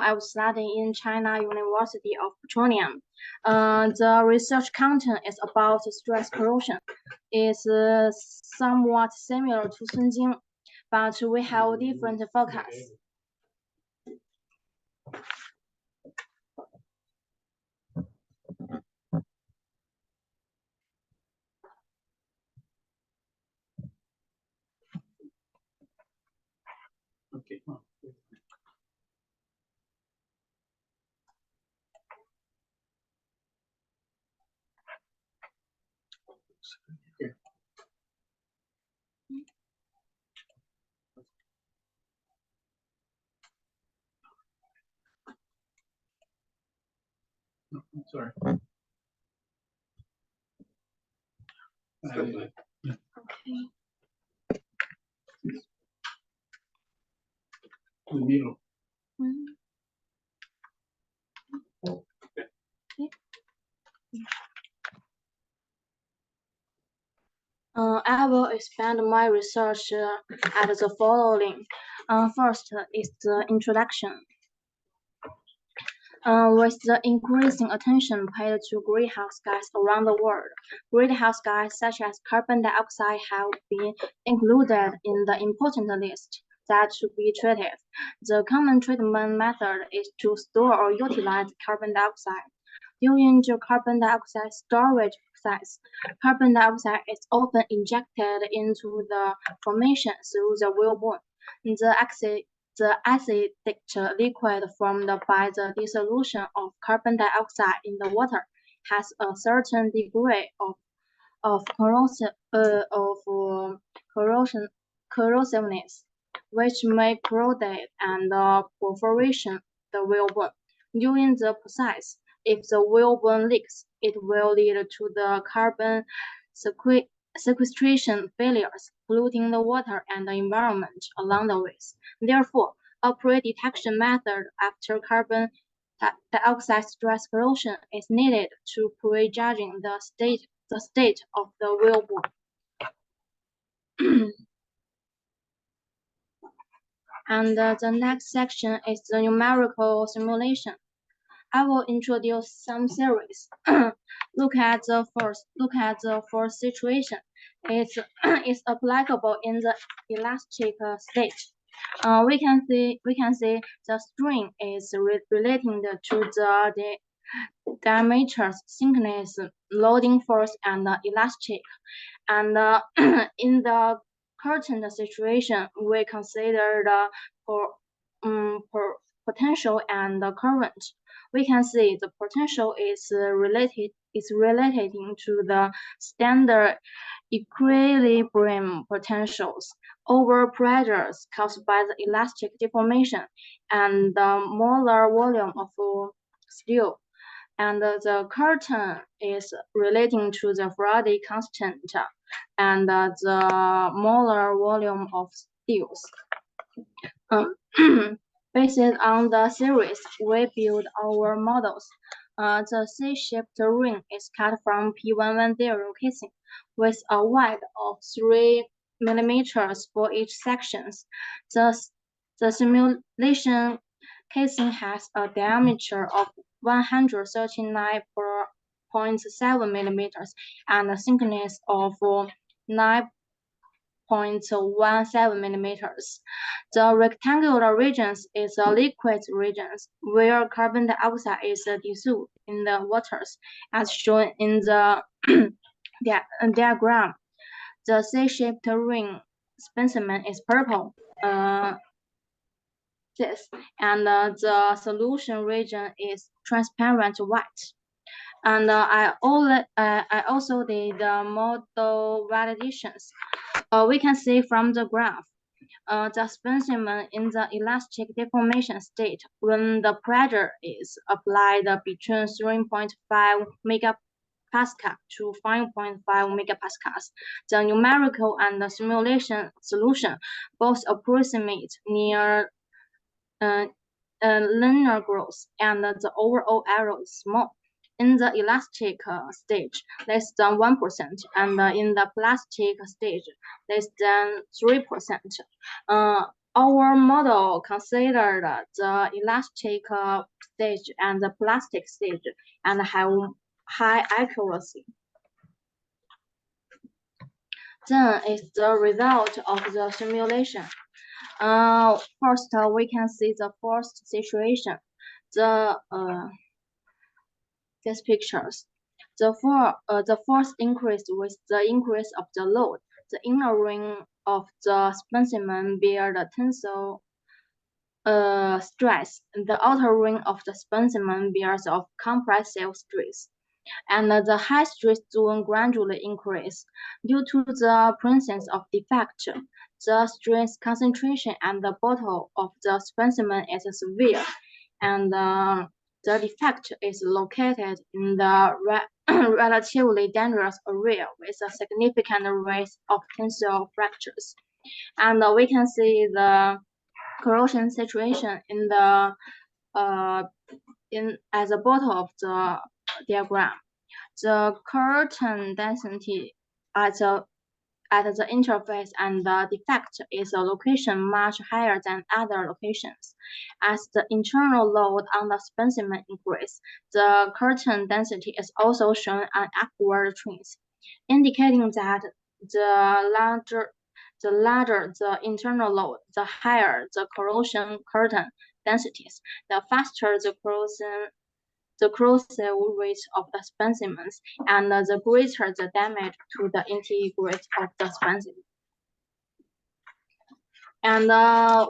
I was studying in China University of Petroleum. The research content is about stress corrosion. It's somewhat similar to Sun Jing, but we have different focus. Okay. Sorry. Okay. The middle. I will expand my research at the following. First is the introduction. With the increasing attention paid to greenhouse gas around the world, greenhouse gas such as carbon dioxide have been included in the important list that should be treated. The common treatment method is to store or utilize carbon dioxide. During the carbon dioxide storage process, carbon dioxide is often injected into the formation through the whalebone. The acidic liquid formed by the dissolution of carbon dioxide in the water has a certain degree of corrosiveness, which may corrode and perforation the whalebone. During the process, if the whalebone leaks, it will lead to the carbon sequestration failures, polluting the water and the environment along the ways. Therefore, a pre-detection method after carbon dioxide stress corrosion is needed to prejudging the state of the whalebone. And the next section is the numerical simulation. I will introduce some theories. Look at the first situation. It's applicable in the elastic state. We can see the string is relating to the diameters, thickness, loading force, and elastic. And in the current situation, we consider the potential and the current. We can see the potential is relating to the standard equilibrium potentials over pressures caused by the elastic deformation and the molar volume of steel. And the current is relating to the Faraday constant and the molar volume of steels. Based on the series, we build our models. The C-shaped ring is cut from P110 casing with a width of 3 millimeters for each section. The simulation casing has a diameter of 139.7 millimeters and a thickness of 9.17 millimeters. The rectangular regions is a liquid regions where carbon dioxide is dissolved in the waters, as shown in the diagram. The C-shaped ring specimen is purple. And the solution region is transparent white. And I also did the model validations. We can see from the graph the specimen in the elastic deformation state when the pressure is applied between 3.5 megapascal to 5.5 megapascals. The numerical and the simulation solution both approximate near linear growth, and the overall error is small. In the elastic stage, less than 1%, and in the plastic stage, less than 3%. Our model considered the elastic stage and the plastic stage and have high accuracy. Then is the result of the simulation. First, we can see the first situation. These pictures. The force increased with the increase of the load. The inner ring of the specimen bear the tensile stress. The outer ring of the specimen bears of compressive stress, and the high stress zone gradually increase. Due to the presence of defect, the stress concentration at the bottom of the specimen is severe, and the defect is located in the relatively dangerous area with a significant risk of tensile fractures. And we can see the corrosion situation in the at the bottom of the diagram. The curtain density at the interface and the defect is a location much higher than other locations. As the internal load on the specimen increases, the curtain density is also shown on upward trends, indicating that the larger the internal load, the higher the corrosion curtain densities, the faster the corrosive rate of the specimens, and the greater the damage to the integrity of the specimen. And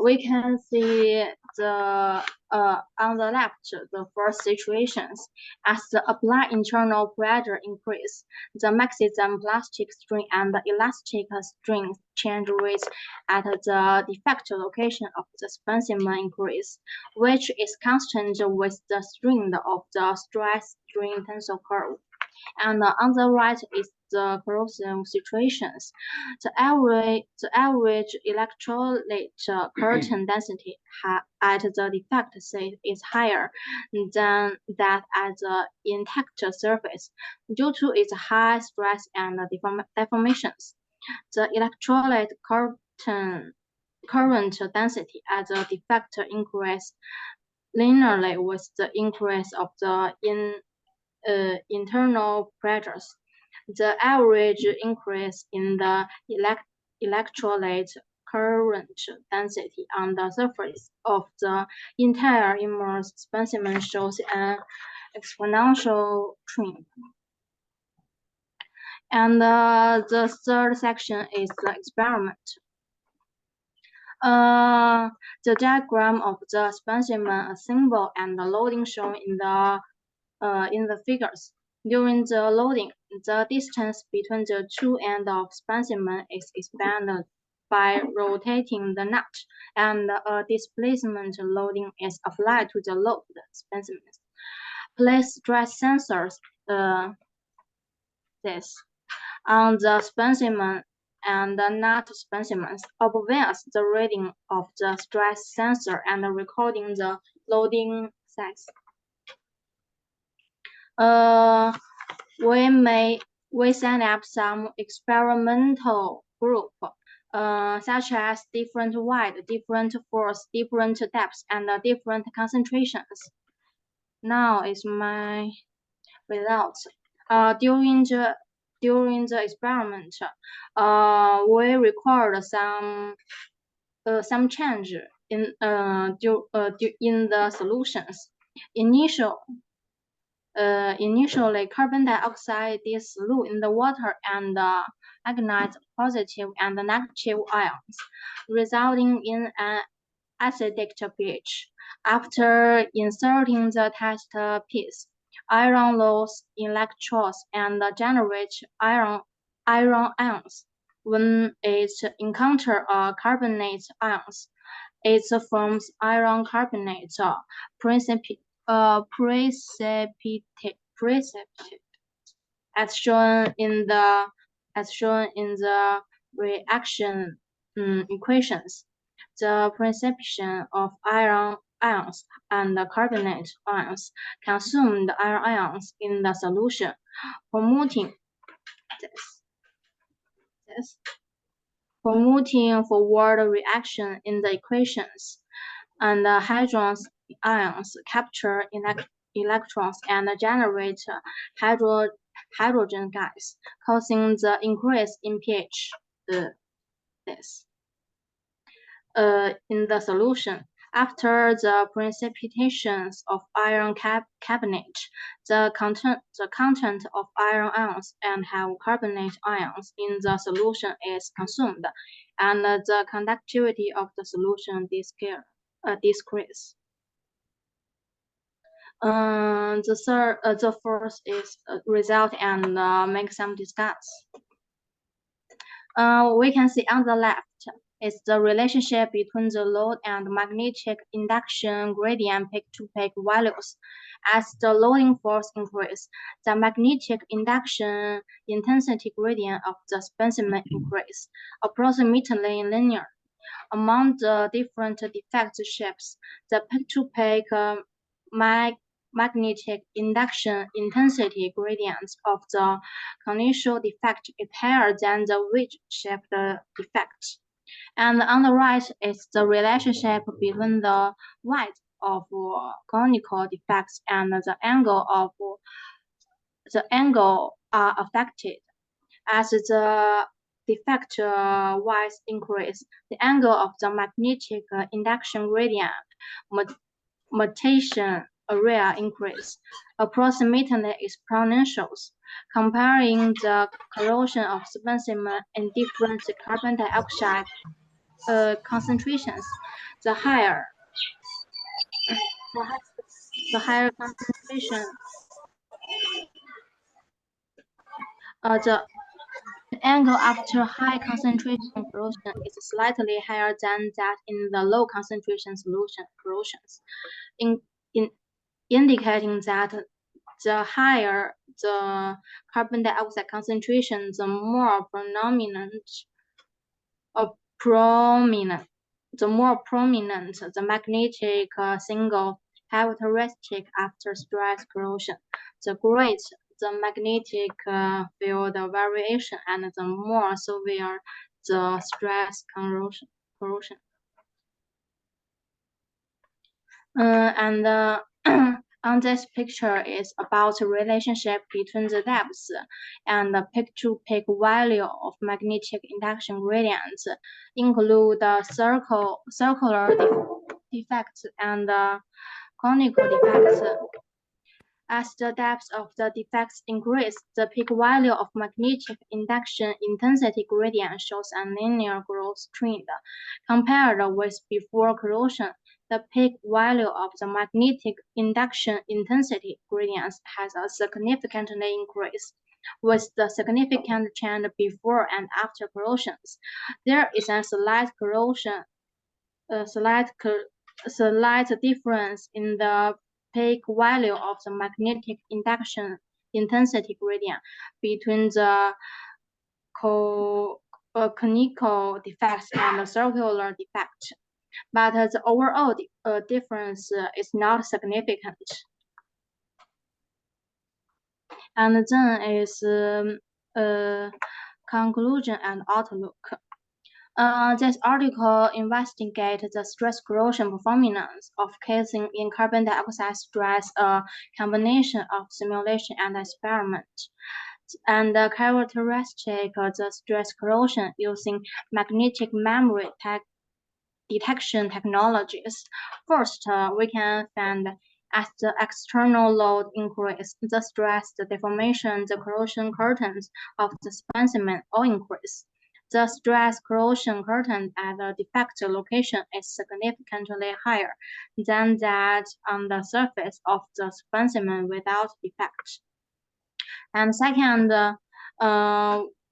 we can see the on the left the first situations. As the applied internal pressure increase, the maximum plastic strain and the elastic strain change rates at the defect location of the specimen increase, which is constant with the strain of the stress strain tensor curve. And on the right is the corrosion situations. The average electrolyte curtain density at the defect site is higher than that at the intact surface due to its high stress and deformations. The electrolyte current density at the defect increase linearly with the increase of the internal pressures. The average increase in the electrolyte current density on the surface of the entire immersed specimen shows an exponential trend. And the third section is the experiment. The diagram of the specimen assemble and the loading shown in the figures. During the loading, the distance between the two ends of specimen is expanded by rotating the nut, and a displacement loading is applied to the loaded specimens. Place stress sensors on the specimen and the nut specimens, observes the reading of the stress sensor and recording the loading size. We set up some experimental group, such as different weight, different force, different depths, and different concentrations. Now is my results. During the experiment, we record some change in the solutions. Initially, carbon dioxide dissolved in the water and ignites positive and negative ions, resulting in an acidic pH. After inserting the test piece, iron loses electrons and generates iron ions. When it encounters carbonate ions, it forms iron carbonate precipitate, as shown in the reaction equations. The precipitation of iron ions and the carbonate ions consume the iron ions in the solution, promoting this. promoting forward reaction in the equations, and ions capture electrons and generate hydrogen gas, causing the increase in pH. In the solution. After the precipitation of iron carbonate, the content of iron ions and have carbonate ions in the solution is consumed, and the conductivity of the solution decreases. The first is result and make some discuss. We can see on the left is the relationship between the load and magnetic induction gradient peak-to-peak values. As the loading force increases, the magnetic induction intensity gradient of the specimen increases, approximately linear. Among the different defect shapes, the peak-to-peak magnetic induction intensity gradient of the initial defect is higher than the wedge-shaped defect. And on the right is the relationship between the width of conical defects and the angle are affected. As the defect width increase, the angle of the magnetic induction gradient mutation area increase, approximately exponential. Comparing the corrosion of specimen in different carbon dioxide concentrations, the higher concentration, the angle after high concentration corrosion is slightly higher than that in the low concentration solution corrosions, indicating that the higher the carbon dioxide concentration, the more the magnetic single characteristic after stress corrosion. The greater the magnetic field variation and the more severe the stress corrosion. On this picture is about the relationship between the depth and the peak-to-peak value of magnetic induction gradients, include the circular defects and conical defects. As the depth of the defects increase, the peak value of magnetic induction intensity gradient shows a linear growth trend. Compared with before corrosion, the peak value of the magnetic induction intensity gradient has a significantly increased. With the significant trend before and after corrosions, there is a slight difference in the peak value of the magnetic induction intensity gradient between the conical defects and the circular defect, but the overall difference is not significant. And then is conclusion and outlook. This article investigates the stress corrosion performance of casing in carbon dioxide stress, a combination of simulation and experiment, and the characteristic of the stress corrosion using magnetic memory detection technologies. First, we can find as the external load increases, the stress, the deformation, the corrosion currents of the specimen all increase. The stress corrosion current at the defect location is significantly higher than that on the surface of the specimen without defect. And second,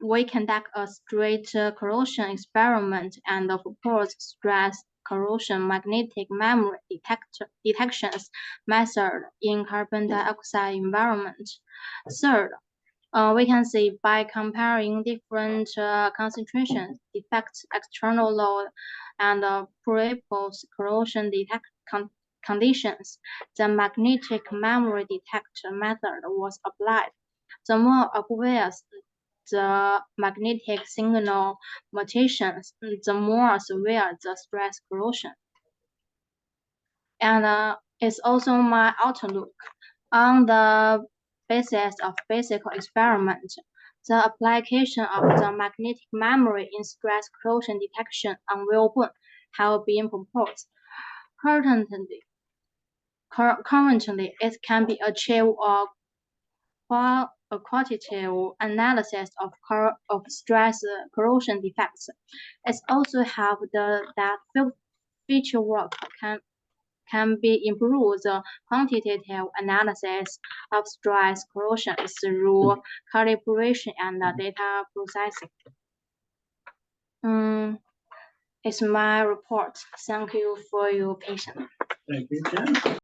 we conduct a straight corrosion experiment and propose stress corrosion magnetic memory detections method in carbon dioxide environment. Third, we can see by comparing different concentrations, defects, external load, and pre-post corrosion conditions, the magnetic memory detector method was applied. The more obvious the magnetic signal mutations, the more severe the stress corrosion. And it's also my outlook on the basis of basic experiment. The application of the magnetic memory in stress corrosion detection on whalebone have been proposed. Currently, it can be achieved a quantitative analysis of stress corrosion defects. It also have that feature work can be improved the quantitative analysis of stress corrosion through calibration and data processing. It's my report. Thank you for your patience. Thank you, Chen.